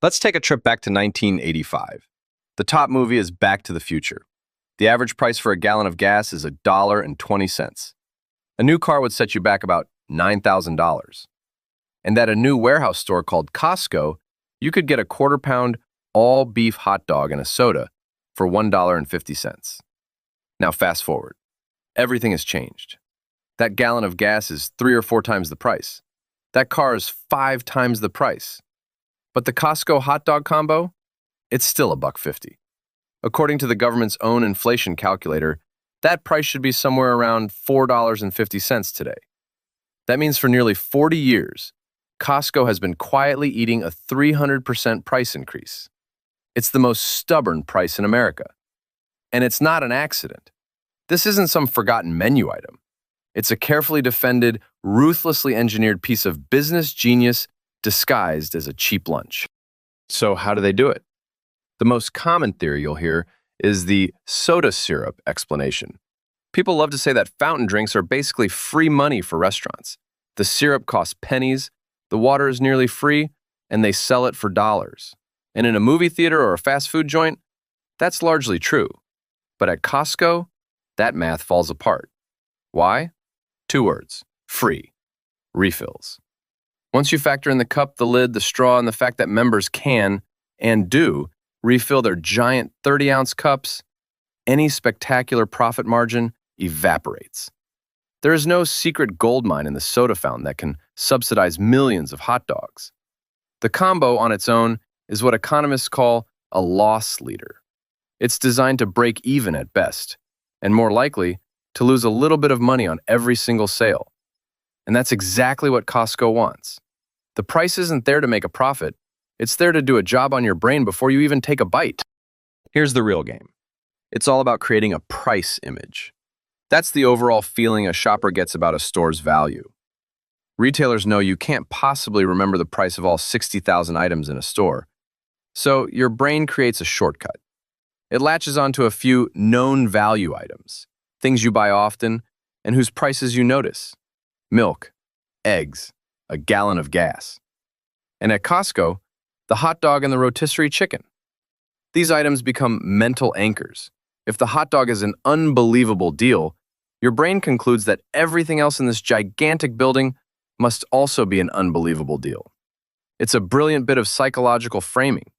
Let's take a trip back to 1985. The top movie is Back to the Future. The average price for a gallon of gas is $1.20. A new car would set you back about $9,000. And at a new warehouse store called Costco, you could get a quarter-pound all-beef hot dog and a soda for $1.50. Now fast forward. Everything has changed. That gallon of gas is 3 or 4 times the price. That car is 5 times the price. But the Costco hot dog combo? It's still $1.50. According to the government's own inflation calculator, that price should be somewhere around $4.50 today. That means for nearly 40 years, Costco has been quietly eating a 300% price increase. It's the most stubborn price in America. And it's not an accident. This isn't some forgotten menu item. It's a carefully defended, ruthlessly engineered piece of business genius disguised as a cheap lunch. So how do they do it? The most common theory you'll hear is the soda syrup explanation. People love to say that fountain drinks are basically free money for restaurants. The syrup costs pennies, the water is nearly free, and they sell it for dollars. And in a movie theater or a fast food joint, that's largely true. But at Costco, that math falls apart. Why? 2 words: free. Refills. Once you factor in the cup, the lid, the straw, and the fact that members can, and do, refill their giant 30-ounce cups, any spectacular profit margin evaporates. There is no secret gold mine in the soda fountain that can subsidize millions of hot dogs. The combo on its own is what economists call a loss leader. It's designed to break even at best, and more likely, to lose a little bit of money on every single sale. And that's exactly what Costco wants. The price isn't there to make a profit. It's there to do a job on your brain before you even take a bite. Here's the real game. It's all about creating a price image. That's the overall feeling a shopper gets about a store's value. Retailers know you can't possibly remember the price of all 60,000 items in a store. So your brain creates a shortcut. It latches onto a few known value items, things you buy often, and whose prices you notice. Milk, eggs, a gallon of gas. And at Costco, the hot dog and the rotisserie chicken. These items become mental anchors. If the hot dog is an unbelievable deal, your brain concludes that everything else in this gigantic building must also be an unbelievable deal. It's a brilliant bit of psychological framing.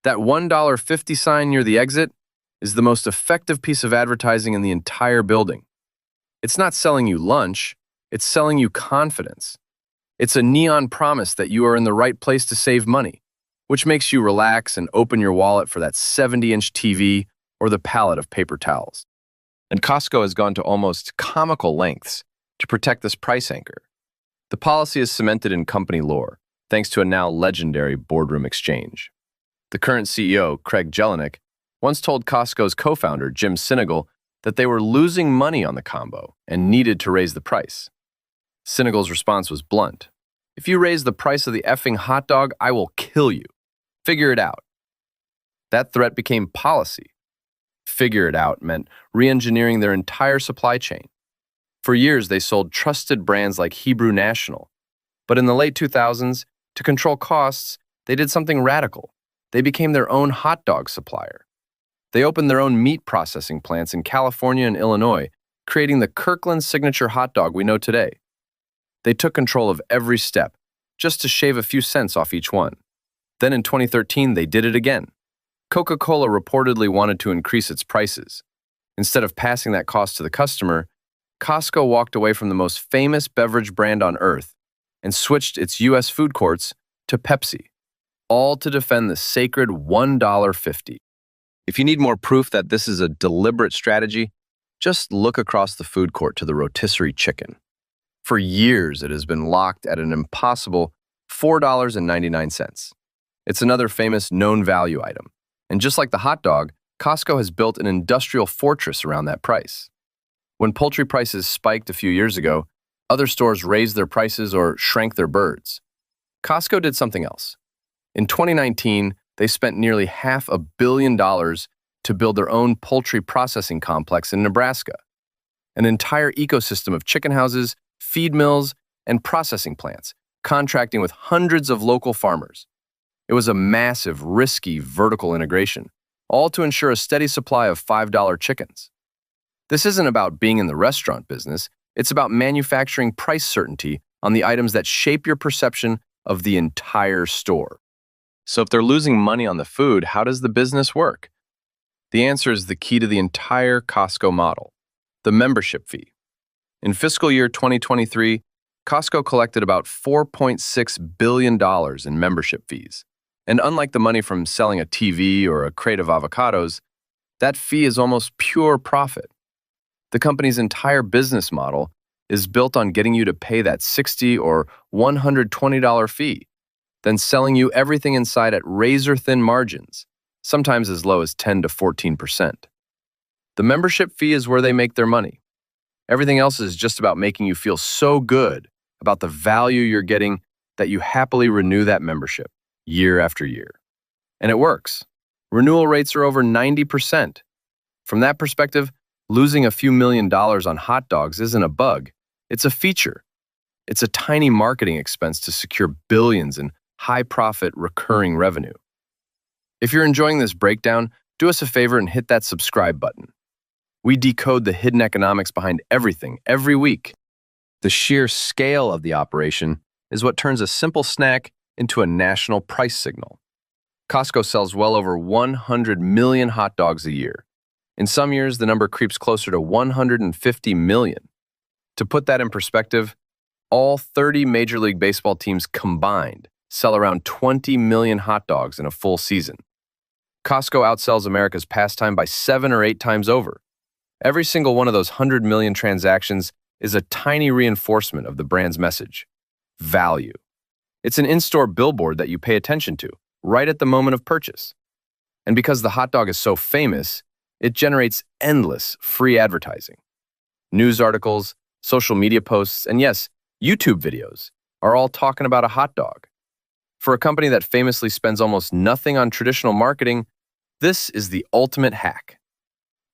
That $1.50 sign near the exit is the most effective piece of advertising in the entire building. It's not selling you lunch, it's selling you confidence. It's a neon promise that you are in the right place to save money, which makes you relax and open your wallet for that 70-inch TV or the pallet of paper towels. And Costco has gone to almost comical lengths to protect this price anchor. The policy is cemented in company lore, thanks to a now legendary boardroom exchange. The current CEO, Craig Jelinek, once told Costco's co-founder, Jim Sinegal, that they were losing money on the combo and needed to raise the price. Sinegal's response was blunt. If you raise the price of the effing hot dog, I will kill you. Figure it out. That threat became policy. Figure it out meant re-engineering their entire supply chain. For years, they sold trusted brands like Hebrew National. But in the late 2000s, to control costs, they did something radical. They became their own hot dog supplier. They opened their own meat processing plants in California and Illinois, creating the Kirkland signature hot dog we know today. They took control of every step, just to shave a few cents off each one. Then in 2013, they did it again. Coca-Cola reportedly wanted to increase its prices. Instead of passing that cost to the customer, Costco walked away from the most famous beverage brand on earth and switched its U.S. food courts to Pepsi, all to defend the sacred $1.50. If you need more proof that this is a deliberate strategy, just look across the food court to the rotisserie chicken. For years, it has been locked at an impossible $4.99. It's another famous known value item. And just like the hot dog, Costco has built an industrial fortress around that price. When poultry prices spiked a few years ago, other stores raised their prices or shrank their birds. Costco did something else. In 2019, they spent nearly $500 million to build their own poultry processing complex in Nebraska, an entire ecosystem of chicken houses, feed mills, and processing plants, contracting with hundreds of local farmers. It was a massive, risky vertical integration, all to ensure a steady supply of $5 chickens. This isn't about being in the restaurant business, it's about manufacturing price certainty on the items that shape your perception of the entire store. So if they're losing money on the food, how does the business work? The answer is the key to the entire Costco model, the membership fee. In fiscal year 2023, Costco collected about $4.6 billion in membership fees. And unlike the money from selling a TV or a crate of avocados, that fee is almost pure profit. The company's entire business model is built on getting you to pay that $60 or $120 fee, then selling you everything inside at razor-thin margins, sometimes as low as 10 to 14%. The membership fee is where they make their money. Everything else is just about making you feel so good about the value you're getting that you happily renew that membership year after year. And it works. Renewal rates are over 90%. From that perspective, losing a few $1,000,000 on hot dogs isn't a bug. It's a feature. It's a tiny marketing expense to secure billions in high-profit recurring revenue. If you're enjoying this breakdown, do us a favor and hit that subscribe button. We decode the hidden economics behind everything every week. The sheer scale of the operation is what turns a simple snack into a national price signal. Costco sells well over 100 million hot dogs a year. In some years, the number creeps closer to 150 million. To put that in perspective, all 30 Major League Baseball teams combined sell around 20 million hot dogs in a full season. Costco outsells America's pastime by 7 or 8 times over. Every single one of those 100 million transactions is a tiny reinforcement of the brand's message: value. It's an in-store billboard that you pay attention to, right at the moment of purchase. And because the hot dog is so famous, it generates endless free advertising. News articles, social media posts, and yes, YouTube videos are all talking about a hot dog. For a company that famously spends almost nothing on traditional marketing, this is the ultimate hack.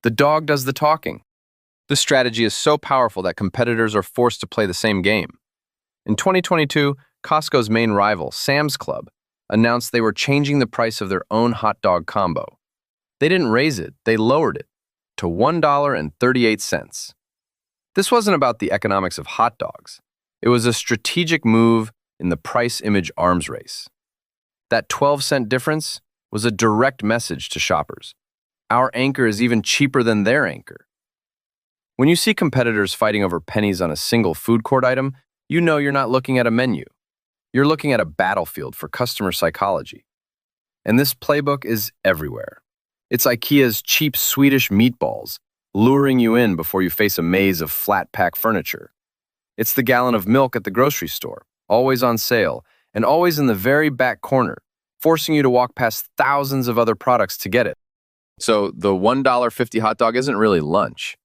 The dog does the talking. This strategy is so powerful that competitors are forced to play the same game. In 2022, Costco's main rival, Sam's Club, announced they were changing the price of their own hot dog combo. They didn't raise it, they lowered it to $1.38. This wasn't about the economics of hot dogs. It was a strategic move in the price-image arms race. That 12-cent difference was a direct message to shoppers. Our anchor is even cheaper than their anchor. When you see competitors fighting over pennies on a single food court item, you know you're not looking at a menu. You're looking at a battlefield for customer psychology. And this playbook is everywhere. It's IKEA's cheap Swedish meatballs, luring you in before you face a maze of flat-pack furniture. It's the gallon of milk at the grocery store, always on sale, and always in the very back corner, forcing you to walk past thousands of other products to get it. So the $1.50 hot dog isn't really lunch.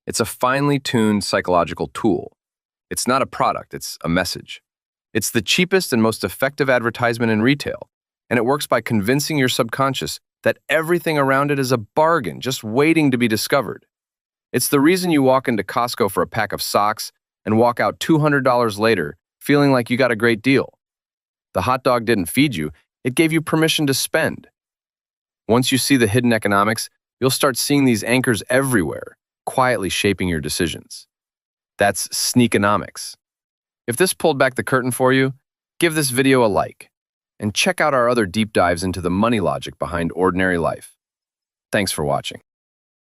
It's a finely tuned psychological tool. It's not a product, it's a message. It's the cheapest and most effective advertisement in retail, and it works by convincing your subconscious that everything around it is a bargain, just waiting to be discovered. It's the reason you walk into Costco for a pack of socks and walk out $200 later feeling like you got a great deal. The hot dog didn't feed you, it gave you permission to spend. Once you see the hidden economics, you'll start seeing these anchors everywhere, quietly shaping your decisions. That's sneakonomics. If this pulled back the curtain for you, give this video a like, and check out our other deep dives into the money logic behind ordinary life. Thanks for watching.